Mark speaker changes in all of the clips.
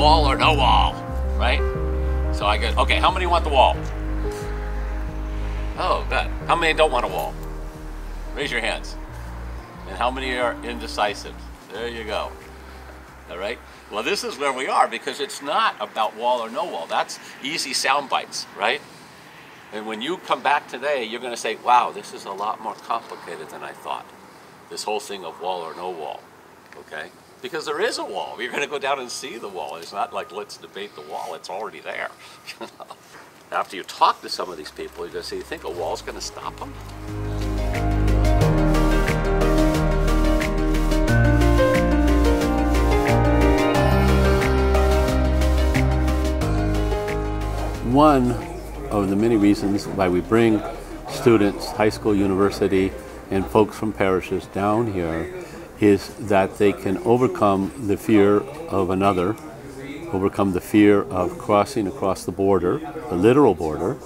Speaker 1: wall or no wall, right? So I go, okay, how many want the wall? Oh, good. How many don't want a wall? Raise your hands. And how many are indecisive? There you go. All right? Well, this is where we are, because it's not about wall or no wall. That's easy sound bites, right? And when you come back today, you're going to say, wow, this is a lot more complicated than I thought. This whole thing of wall or no wall, okay? Because there is a wall. You're going to go down and see the wall. It's not like, let's debate the wall. It's already there. After you talk to some of these people, you're going to say, you think a wall's going to stop them? One of the many reasons why we bring students, high school, university, and folks from parishes down here is that they can overcome the fear of another, overcome the fear of crossing across the border, the literal border,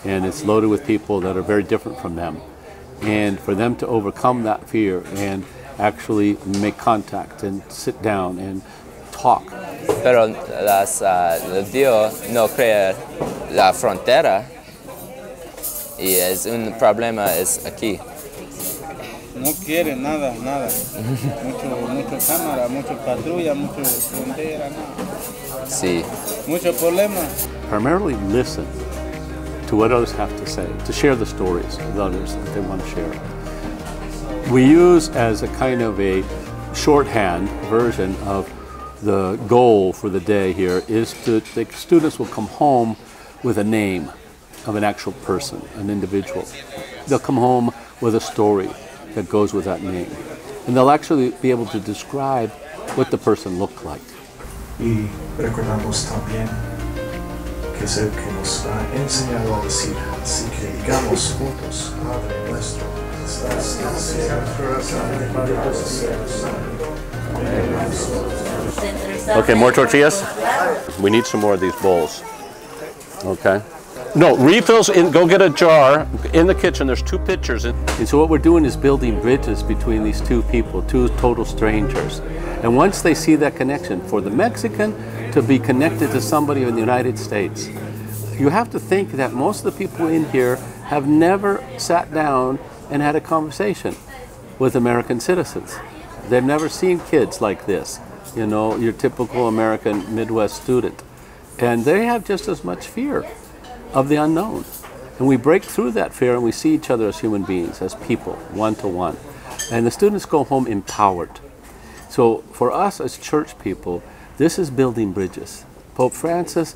Speaker 1: and it's loaded with people that are very different from them. And for them to overcome that fear and actually make contact and sit down and talk.
Speaker 2: Pero Dios no crea la frontera y es un problema es aquí.
Speaker 3: No quiere nada. mucho cámara, mucho patrulla, mucho frontera, nada.
Speaker 2: Sí.
Speaker 3: Mucho problema.
Speaker 1: Primarily listen to what others have to say, to share the stories with others that they want to share. We use as a kind of a shorthand version of the goal for the day here is that the students will come home with a name of an actual person, an individual. They'll come home with a story that goes with that name. And they'll actually be able to describe what the person looked like.
Speaker 4: Y recordamos también que es el que nos ha enseñado a decir, así que digamos juntos, Padre nuestro, estás en el cielo.
Speaker 1: Okay, more tortillas? We need some more of these bowls. Okay. No, refills, go get a jar. In the kitchen, there's 2 pitchers. And so what we're doing is building bridges between these 2 people, 2 total strangers. And once they see that connection, for the Mexican to be connected to somebody in the United States, you have to think that most of the people in here have never sat down and had a conversation with American citizens. They've never seen kids like this, you know, your typical American Midwest student. And they have just as much fear of the unknown. And we break through that fear and we see each other as human beings, as people, one to one. And the students go home empowered. So for us as church people, this is building bridges. Pope Francis,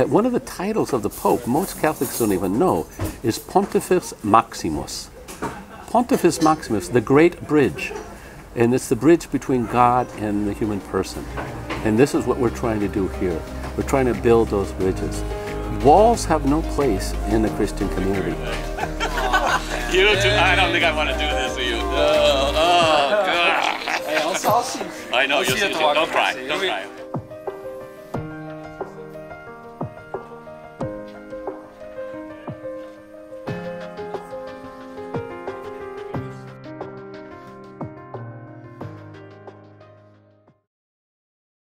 Speaker 1: one of the titles of the Pope, most Catholics don't even know, is Pontifex Maximus. Pontifex Maximus, the great bridge. And it's the bridge between God and the human person. And this is what we're trying to do here. We're trying to build those bridges. Walls have no place in the Christian community. You too. I don't think I want to do this to you. Oh, God.
Speaker 5: Hey, I'll see you.
Speaker 1: I know. You'll see it. Don't cry. Don't cry.